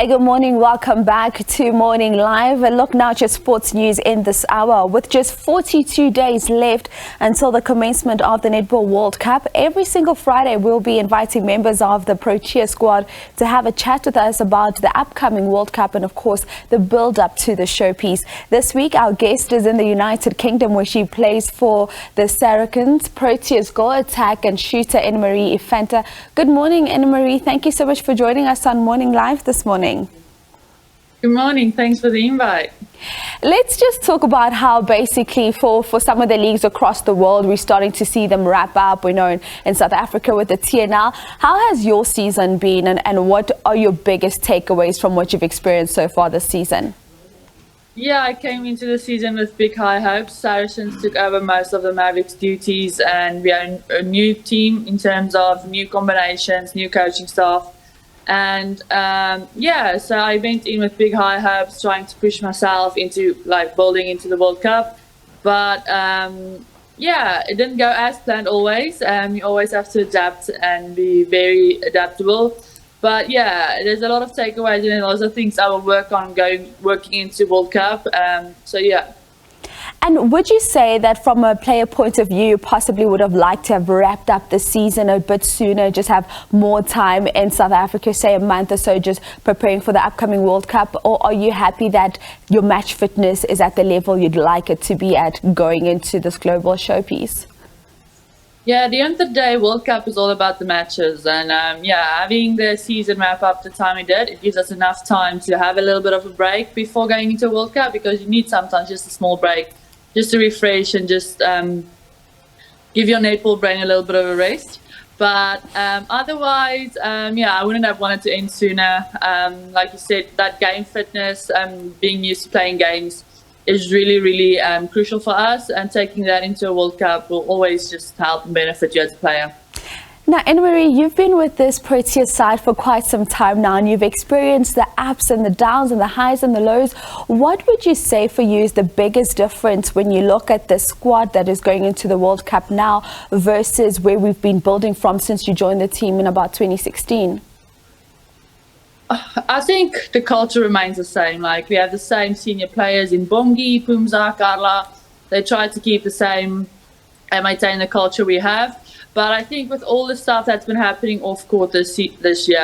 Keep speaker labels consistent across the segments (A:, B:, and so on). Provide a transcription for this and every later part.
A: Good morning, welcome back to Morning Live. And look now at your sports news in this hour. With just 42 days left until the commencement of the Netball World Cup, every single Friday we'll be inviting members of the Proteas squad to have a chat with us about the upcoming World Cup and of course the build-up to the showpiece. This week our guest is in the United Kingdom where she plays for the Saracens. Proteas goal attack and shooter Ine-Marí. Good morning, Ine-Marí. Thank you so much for joining us on Morning Live this morning.
B: Good morning. Thanks for the invite.
A: Let's just talk about how basically for some of the leagues across the world, we're starting to see them wrap up. We know in South Africa with the TNL. How has your season been and what are your biggest takeaways from what you've experienced so far this season?
B: Yeah, I came into the season with big high hopes. Saracens took over most of the Mavericks' duties and we are a new team in terms of new combinations, new coaching staff. And so I went in with big high hopes, trying to push myself into building into the World Cup. But it didn't go as planned always. You always have to adapt and be very adaptable. But yeah, there's a lot of takeaways and lots of things I will work on working into World Cup.
A: And would you say that from a player point of view, you possibly would have liked to have wrapped up the season a bit sooner, just have more time in South Africa, say a month or so, just preparing for the upcoming World Cup? Or are you happy that your match fitness is at the level you'd like it to be at going into this global showpiece?
B: Yeah, at the end of the day, World Cup is all about the matches. And having the season wrap up the time it did, it gives us enough time to have a little bit of a break before going into World Cup, because you need sometimes just a small break just to refresh and just give your netball brain a little bit of a rest. But otherwise, I wouldn't have wanted to end sooner. Like you said, that game fitness, being used to playing games is really, really crucial for us. And taking that into a World Cup will always just help and benefit you as a player.
A: Now, Ine-Marí, you've been with this Proteas side for quite some time now, and you've experienced the ups and the downs and the highs and the lows. What would you say for you is the biggest difference when you look at the squad that is going into the World Cup now versus where we've been building from since you joined the team in about 2016?
B: I think the culture remains the same. We have the same senior players in Bongi, Pumza, Carla. They try to keep the same and maintain the culture we have. But I think with all the stuff that's been happening off court this year,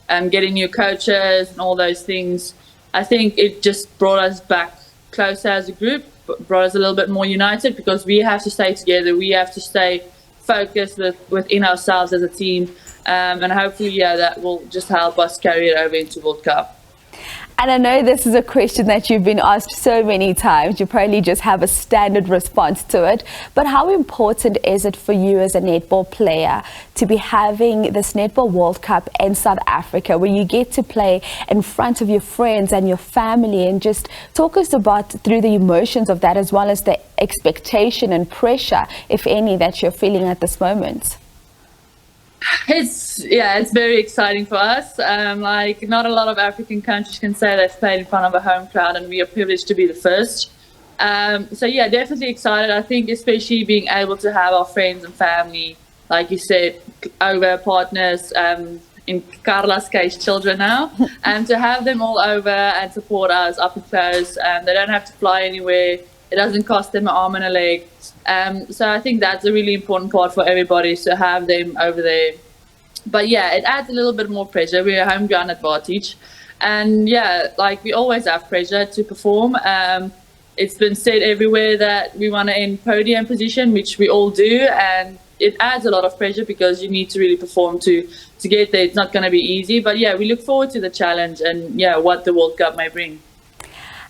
B: getting new coaches and all those things, I think it just brought us back closer as a group, brought us a little bit more united, because we have to stay together. We have to stay focused within ourselves as a team. And hopefully, that will just help us carry it over into World Cup.
A: And I know this is a question that you've been asked so many times. You probably just have a standard response to it. But how important is it for you as a netball player to be having this Netball World Cup in South Africa, where you get to play in front of your friends and your family, and just talk us about through the emotions of that, as well as the expectation and pressure, if any, that you're feeling at this moment?
B: It's very exciting for us. Not a lot of African countries can say they've played in front of a home crowd, and we are privileged to be the first. Definitely excited. I think especially being able to have our friends and family, like you said, over partners, in Carla's case, children now, and to have them all over and support us up and close. They don't have to fly anywhere. It doesn't cost them an arm and a leg. So I think that's a really important part for everybody, to have them over there. But it adds a little bit more pressure. We're a home ground advantage. And we always have pressure to perform. It's been said everywhere that we want to end podium position, which we all do. And it adds a lot of pressure because you need to really perform to get there. It's not going to be easy. But we look forward to the challenge and what the World Cup may bring.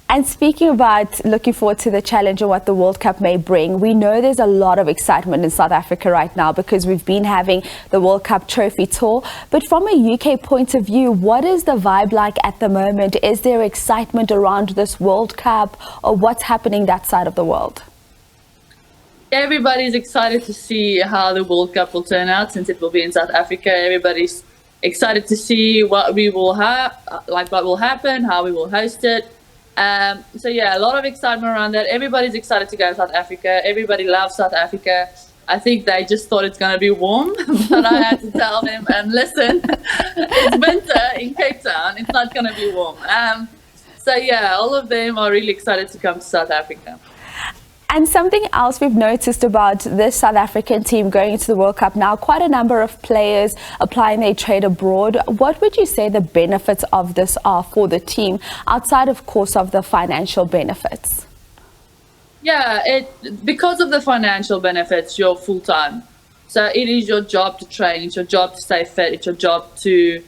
A: And speaking about looking forward to the challenge and what the World Cup may bring, we know there's a lot of excitement in South Africa right now because we've been having the World Cup trophy tour. But from a UK point of view, what is the vibe like at the moment? Is there excitement around this World Cup, or what's happening that side of the world?
B: Everybody's excited to see how the World Cup will turn out, since it will be in South Africa. Everybody's excited to see what we will have, what will happen, how we will host it. A lot of excitement around that. Everybody's excited to go to South Africa. Everybody loves South Africa. I think they just thought it's going to be warm, but I had to tell them, listen, it's winter in Cape Town. It's not going to be warm. So yeah, all of them are really excited to come to South Africa.
A: And something else we've noticed about this South African team going into the World Cup now, quite a number of players applying their trade abroad. What would you say the benefits of this are for the team, outside, of course, of the financial benefits?
B: Yeah, because of the financial benefits, you're full-time. So it is your job to train, it's your job to stay fit, it's your job to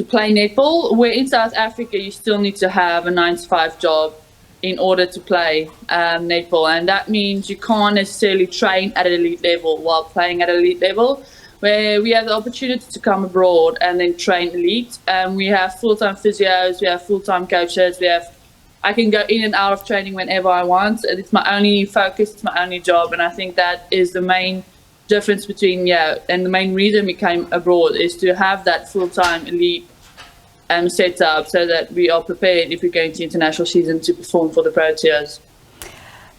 B: play netball. Where in South Africa, you still need to have a 9-to-5 job in order to play netball. And that means you can't necessarily train at an elite level while playing at an elite level. Where we have the opportunity to come abroad and then train elite. We have full-time physios, we have full-time coaches, I can go in and out of training whenever I want. It's my only focus, it's my only job. And I think that is the main difference between, and the main reason we came abroad is to have that full-time elite setup so that we are prepared if we go into international season to perform for the Proteas.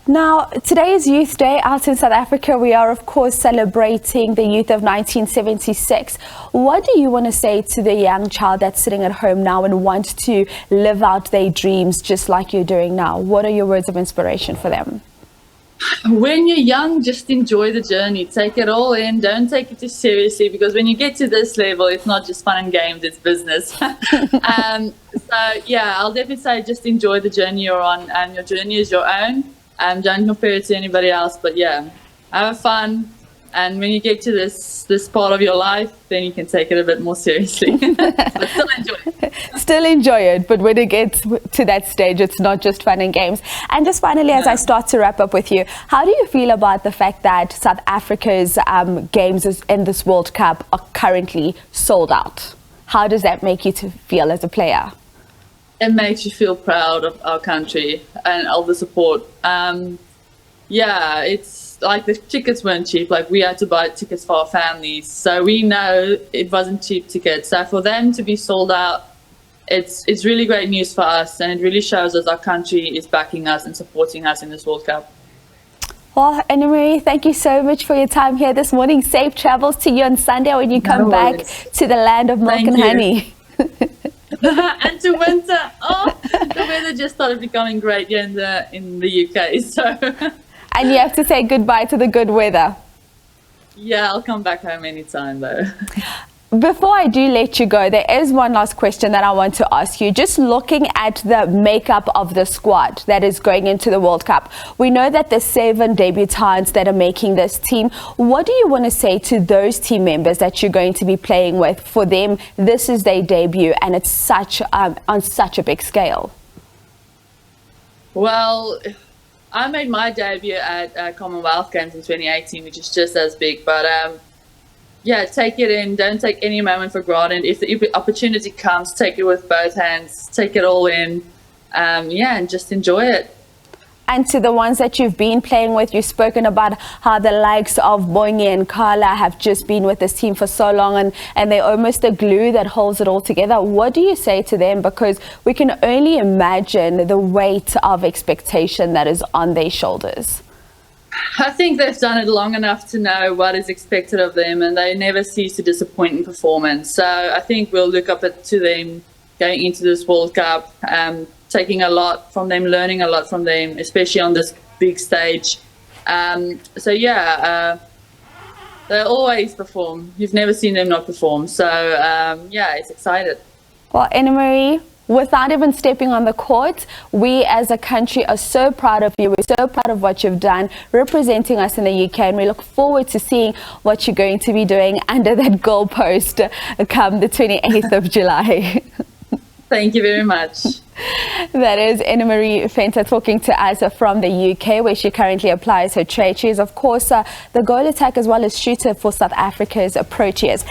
A: Now, today is Youth Day out in South Africa. We are, of course, celebrating the youth of 1976. What do you want to say to the young child that's sitting at home now and wants to live out their dreams just like you're doing now? What are your words of inspiration for them?
B: When you're young, just enjoy the journey. Take it all in. Don't take it too seriously, because when you get to this level, it's not just fun and games, it's business. So, yeah, I'll definitely say just enjoy the journey you're on, and your journey is your own. Don't compare it to anybody else, but yeah, have fun. And when you get to this part of your life, then you can take it a bit more seriously. But still enjoy it.
A: Still enjoy it, but when it gets to that stage, it's not just fun and games. And just finally, as I start to wrap up with you, how do you feel about the fact that South Africa's games in this World Cup are currently sold out? How does that make you feel as a player?
B: It makes you feel proud of our country and all the support. Yeah, it's like the tickets weren't cheap. Like, we had to buy tickets for our families, so we know it wasn't cheap tickets. So for them to be sold out, it's really great news for us, and it really shows us our country is backing us and supporting us in this World Cup.
A: Well, Ine-Marí, thank you so much for your time here this morning. Safe travels to you on Sunday when you come back to the land of milk and honey.
B: And to winter. Oh, the weather just started becoming great here in the UK. So.
A: And you have to say goodbye to the good weather.
B: Yeah, I'll come back home anytime though.
A: Before I do let you go, there is one last question that I want to ask you. Just looking at the makeup of the squad that is going into the World Cup, we know that the 7 debutants that are making this team. What do you want to say to those team members that you're going to be playing with? For them, this is their debut, and it's on such a big scale.
B: Well, I made my debut at Commonwealth Games in 2018, which is just as big, but yeah, take it in. Don't take any moment for granted. If the opportunity comes, take it with both hands. Take it all in. Yeah, and just enjoy it.
A: And to the ones that you've been playing with, you've spoken about how the likes of Bongi and Carla have just been with this team for so long, and they're almost the glue that holds it all together. What do you say to them? Because we can only imagine the weight of expectation that is on their shoulders.
B: I think they've done it long enough to know what is expected of them, and they never cease to disappoint in performance. So I think we'll look up to them going into this World Cup, taking a lot from them, learning a lot from them, especially on this big stage. So yeah, they always perform. You've never seen them not perform. So yeah, it's excited.
A: Well, Ine-Marí, without even stepping on the court, we as a country are so proud of you. We're so proud of what you've done representing us in the UK, and we look forward to seeing what you're going to be doing under that goalpost come the 28th of July.
B: Thank you very much.
A: That is Ine-Marí Fenter talking to us from the UK, where she currently applies her trade. She is, of course, the goal attack as well as shooter for South Africa's Proteas.